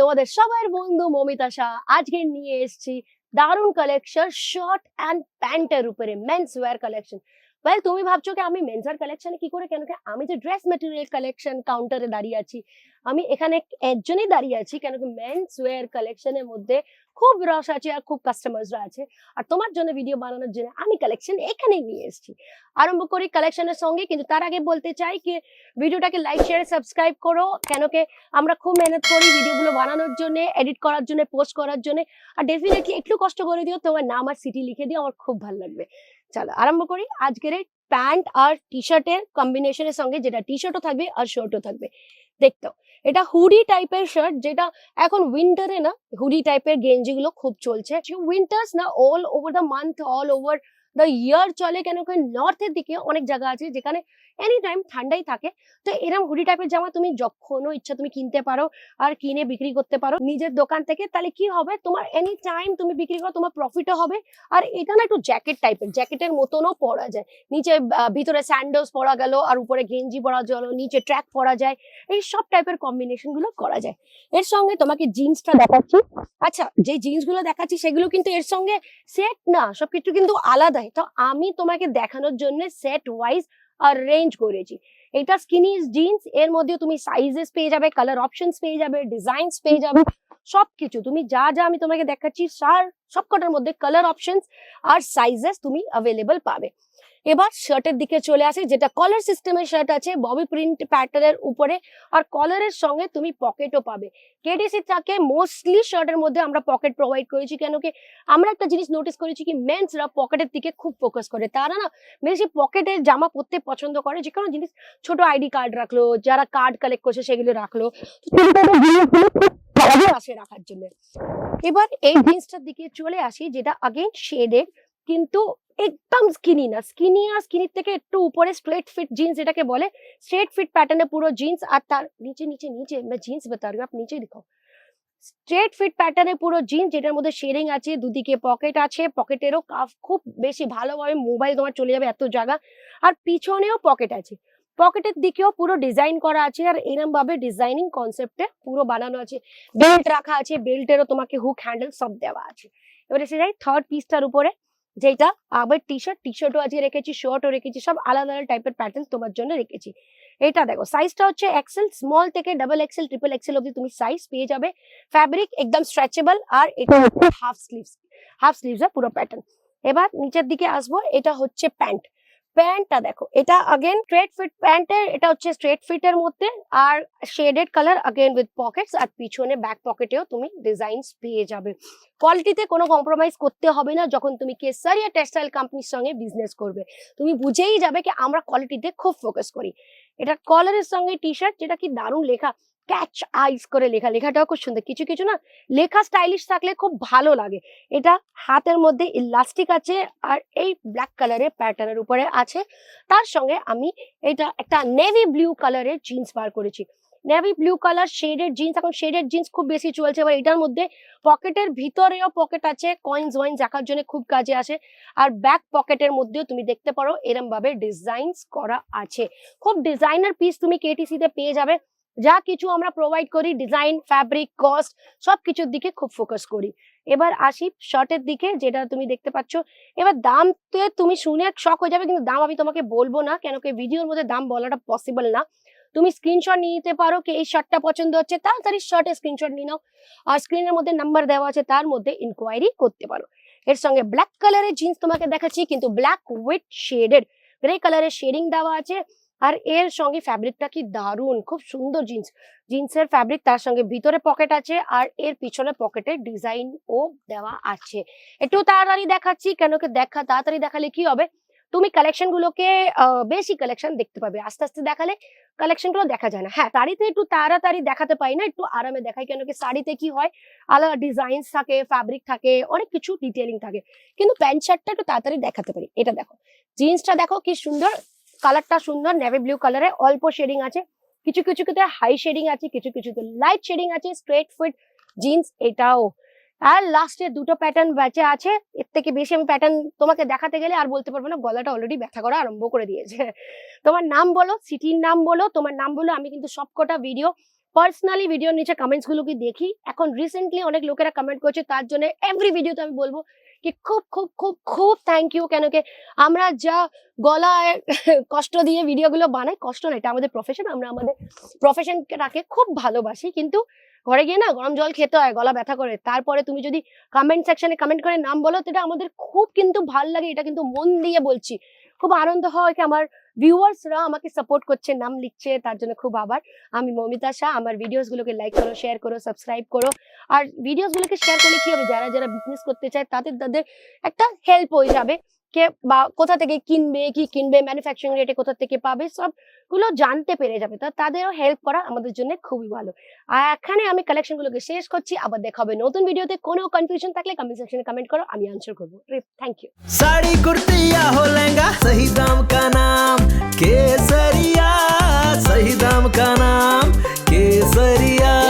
তোমাদের সবার বন্ধু মমিতা শাহ আজকে নিয়ে এসেছি দারুণ কালেকশন শর্ট এন্ড প্যান্টের উপরে মেন্স ওয়্যার কালেকশন। ওয়েল তুমি ভাবছো কি আমি মেন্স ওয়্যার কালেকশনে কি করে, কেন কি আমি যে ড্রেস মেটেরিয়াল কালেকশন কাউন্টারে দাঁড়িয়ে আছি, আমি এখানে একজনই দাঁড়িয়ে আছি কেন কি মেন্স ওয়্যার কালেকশনের মধ্যে খুব রস আছে আর খুব কাস্টমারসরা আছে। আর তোমার জন্য ভিডিও বানানোর জন্য আমি কালেকশন এখানেই নিয়ে এসেছি। আরম্ভ করি কালেকশনের সঙ্গে, কিন্তু তার আগে বলতে চাই কি ভিডিওটাকে লাইক শেয়ার সাবস্ক্রাইব করো, কেন কি আমরা খুব মেহনত করি ভিডিওগুলো বানানোর জন্য, এডিট করার জন্য, পোস্ট করার জন্য। আর ডেফিনেটলি একটু কষ্ট করে দিও, তোমার নাম আর সিটি লিখে দিও, আমার খুব ভালো লাগবে। চলো আরম্ভ করি আজকের এই প্যান্ট আর টি শার্টের কম্বিনেশনের সঙ্গে, যেটা টি শার্টও থাকবে আর শার্টও থাকবে। দেখতো এটা হুডি টাইপের শার্ট, যেটা এখন উইন্টারে না হুডি টাইপের গেঞ্জি গুলো খুব চলছে। উইন্টার্স না all over the month, all over the year চলে, কেন কি নর্থের দিকে অনেক জায়গা আছে যেখানে এনি টাইম ঠান্ডাই থাকে। তো এরকম হুডি টাইপের জামা তুমি যখনও ইচ্ছা তুমি কিনতে পারো আর কিনে বিক্রি করতে পারো নিজের দোকান থেকে। তাহলে কি হবে, তোমার এনি টাইম তুমি বিক্রি করো, তোমার প্রফিটও হবে। আর এটা না একটু জ্যাকেট টাইপের, জ্যাকেটের মতনও পরা যায়। নিচে ভিতরে স্যান্ডেলস পরা গেল আর উপরে গেঞ্জি পরা গেল, নিচে ট্র্যাক পরা যায়, এই সব টাইপের কম্বিনেশন গুলো করা যায়। এর সঙ্গে তোমাকে জিন্সটা দেখাচ্ছি। আচ্ছা, যে জিন্স গুলো দেখাচ্ছি সেগুলো কিন্তু এর সঙ্গে সেট না, সবকিছু কিন্তু আলাদাই। তো আমি তোমাকে দেখানোর জন্য সেট ওয়াইজ আর রেঞ্জ করেছি। এটা স্কিনি জিন্স, এর মধ্যে তুমি সাইজেস পেয়ে যাবে, কালার অপশনস পেয়ে যাবে, ডিজাইনস পেয়ে যাবে, সবকিছু তুমি যা যা আমি তোমাকে দেখাচ্ছি সবকটার মধ্যে কালার অপশনস আর সাইজেস তুমি অ্যাভেলেবল পাবে। এবার শার্টের দিকে চলে আসে, যেটা কলার সিস্টেমের শার্ট আছে ববি প্রিন্ট প্যাটার্নের উপরে, আর কলারের সঙ্গে তুমি পকেটও পাবে। কেডিসি থাকে মোস্টলি শার্টের মধ্যে আমরা পকেট প্রোভাইড করেছি, কেন কি আমরা একটা জিনিস নোটিস করেছি কি মেন্সরা পকেটের দিকে খুব ফোকাস করে। তারা না বেশি পকেটের জামা পরতে পছন্দ করে, যে কোনো জিনিস ছোট আইডি কার্ড রাখলো, যারা কার্ড কালেক্ট করছে সেগুলো রাখলো, আসে রাখার জন্য। এবার এই জিন্সটার দিকে চলে আসি, যেটা আগেন শেডেড, কিন্তু একদম স্কিনি না, স্কিনি আর স্কিনির থেকে একটু উপরে স্ট্রেট ফিট জিন্স যেটাকে বলে, স্ট্রেট ফিট প্যাটার্নে পুরো জিন্স। আর তার নিচে নিচে নিচে मैं जीन्स बता रही हूँ, आप नीचे दिखाओ। স্ট্রেট ফিট প্যাটার্নে পুরো জিন্স, যেটার মধ্যে শেডিং আছে, দুদিকে পকেট আছে, পকেটেরও কাফ খুব বেশি ভালোভাবে মোবাইল তোমার চলে যাবে এত জায়গা। আর পিছনেও পকেট আছে, পকেটের দিকেও পুরো ডিজাইন করা আছে, আর এরকম ভাবে ডিজাইনিং কনসেপ্টে পুরো বানানো আছে। বেল্ট রাখা আছে, বেল্টেরও তোমাকে হুক হ্যান্ডেল সব দেওয়া আছে। এবার এসে যাই থার্ড পিসটার উপরে, যেটা আবার টি শার্টও আজকে রেখেছি, শার্টও রেখেছি, সব আলাদা আলাদা টাইপের প্যাটার্ন তোমার জন্য রেখেছি। এটা দেখো সাইজটা হচ্ছে এক্সেল, স্মল থেকে ডাবল এক্সেল, ট্রিপল এক্সেল অব্দি তুমি সাইজ পেয়ে যাবে। ফ্যাব্রিক একদম স্ট্রেচেবল, আর এটা হচ্ছে হাফ স্লিভস এর পুরো প্যাটার্ন। এবার নিচের দিকে আসবো, এটা হচ্ছে প্যান্ট। প্যান্টটা দেখো, এটা अगेन স্ট্রেট ফিট প্যান্টের, এটা হচ্ছে স্ট্রেট ফিটের মধ্যে, আর shaded colour again with pockets, আর পিছনে ব্যাক পকেটেও তুমি ডিজাইনস পেয়ে যাবে। কোয়ালিটিতে কোনো কম্প্রোমাইজ করতে হবে না। যখন তুমি কেসারিয়া টেক্সটাইল কোম্পানির সঙ্গে বিজনেস করবে, তুমি বুঝেই যাবে কি আমরা কোয়ালিটিতে খুব ফোকাস করি। এটা কলারের সঙ্গে টি শার্ট, যেটা কি দারুণ লেখা, ক্যাচ আইস করে লেখা, লেখাটাও খুব সুন্দর। কিছু কিছু না লেখা স্টাইলিশ থাকলে খুব ভালো লাগে। এটা হাতের মধ্যে ইলাস্টিক আছে, আর এই ব্ল্যাক কালারের প্যাটার্নের উপরে আছে। তার সঙ্গে আমি এটা একটা নেভি ব্লু কালারের জিন্স বার করেছি। Navy blue colour shaded jeans, এখন শেডেড জিন্স খুব বেশি চলছে। এবার এটার মধ্যে পকেটের ভিতরেও পকেট আছে, কয়েন্স ওয়াইন্স রাখার জন্য খুব কাজে আসে। আর ব্যাক পকেটের মধ্যেও তুমি দেখতে পারো এরম ভাবে ডিজাইনস করা আছে। খুব ডিজাইনার পিস তুমি কেটিসি তে পেয়ে যাবে। যা কিছু আমরা প্রোভাইড করি, ডিজাইন, ফ্যাব্রিক, কস্ট, সবকিছুর দিকে খুব ফোকাস করি। এবার আসি শার্টের দিকে, যেটা তুমি দেখতে পাচ্ছ। এবার দামতে তুমি শুনে শক হয়ে যাবে, কিন্তু দাম আমি তোমাকে বলবো না, কেন কি ভিডিওর মধ্যে দাম বলাটা পসিবল না। তুমি স্ক্রিনশট নিয়ে নিতে পারো কি এই শার্টটা পছন্দ হচ্ছে, তাড়াতাড়ি শার্টের স্ক্রিনশট নিয়ে নাও, আর স্ক্রিনের মধ্যে নাম্বার দেওয়া আছে, তার মধ্যে ইনকোয়ারি করতে পারো। এর সঙ্গে ব্ল্যাক কালারের জিন্স তোমাকে দেখাচ্ছি, কিন্তু ব্ল্যাক উইথ শেডেড গ্রে কালারের শেডিং দেওয়া আছে। আর এর সঙ্গে ফ্যাব্রিকটা কি দারুণ, খুব সুন্দর জিন্স, জিন্সের ফ্যাব্রিক, তার সঙ্গে ভিতরে পকেট আছে, আর এর পিছনে পকেটের ডিজাইন ও দেওয়া আছে। একটু তাড়াতাড়ি দেখাচ্ছি, কেন কি তাড়াতাড়ি দেখালে কি হবে, তুমি কালেকশন গুলোকে বেশি কালেকশন দেখতে পাবে। আস্তে আস্তে দেখালে কালেকশন গুলো দেখা যায় না। হ্যাঁ, শাড়িতে একটু তাড়াতাড়ি দেখাতে পারি না, একটু আরামে দেখাই, কেন কি শাড়িতে কি হয় আলাদা ডিজাইন থাকে, ফ্যাব্রিক থাকে, অনেক কিছু ডিটেলিং থাকে, কিন্তু প্যান্ট শার্টটা একটু তাড়াতাড়ি দেখাতে পারি। এটা দেখো, জিন্সটা দেখো কি সুন্দর, কালারটা সুন্দর, নেভি ব্লু কালারে অল্প শেডিং আছে, কিছু কিছুতে হাই শেডিং আছে, কিছু কিছুতে লাইট শেডিং আছে। স্ট্রেট ফিট জিন্স এটাও। আর লাস্টে দুটো প্যাটার্ন বেঁচে আছে, এর থেকে বেশি আমি প্যাটার্ন তোমাকে দেখাতে গেলে আর বলতে পারবো না, গলাটা অলরেডি ব্যথা করা আরম্ভ করে দিয়েছে। তোমার নাম বলো, সিটির নাম বলো, তোমার নাম বলো, আমি কিন্তু সবকটা ভিডিও পার্সোনালি ভিডিওর নিচে কমেন্টস গুলো কি দেখি, এখন রিসেন্টলি অনেক লোকেরা কমেন্ট করছে, তার জন্য এভরি ভিডিওতে আমি বলবো কি খুব খুব খুব খুব থ্যাংক ইউ। কেন কি আমরা যা গলায় কষ্ট দিয়ে ভিডিওগুলো বানাই, কষ্ট না, এটা আমাদের প্রফেশন, আমরা আমাদের প্রফেশনটাকে খুব ভালোবাসি, কিন্তু ঘরে গিয়ে না গরম জল খেতে হয়, গলা ব্যথা করে। তারপরে তুমি যদি কমেন্ট সেকশনে কমেন্ট করে নাম বলো, তো এটা আমাদের খুব কিন্তু ভাল লাগে, এটা কিন্তু মন দিয়ে বলছি। খুব আনন্দ হয় কি আমার ভিউয়ার্সরা আমাকে সাপোর্ট করছে, নাম লিখছে, তার জন্য খুব আবার। আমি মৌমিতা শাহ, আমার ভিডিওস গুলোকে লাইক করো, শেয়ার করো, সাবস্ক্রাইব করো। আর ভিডিওস গুলোকে শেয়ার করলে কি হবে, যারা যারা বিজনেস করতে চায় তাদের একটা হেল্প হয়ে যাবে, কে বা কোথা থেকে কিনবে, কি কিনবে, ম্যানুফ্যাকচারিং রেটে কোথা থেকে পাবে, সবগুলো জানতে পেরে যাবে। তো তাদেরও হেল্প করা আমাদের জন্য খুবই ভালো। আর এখানে আমি কালেকশন গুলোকে শেষ করছি, আবার দেখা হবে নতুন ভিডিওতে। কোনো কনফিউশন থাকলে কমেন্ট সেকশনে কমেন্ট করো, আমি আনসার করবো। Thank you. साड़ी कुर्ती या हो लहंगा, सही दाम का नाम केसरिया, सही दाम का नाम केसरिया।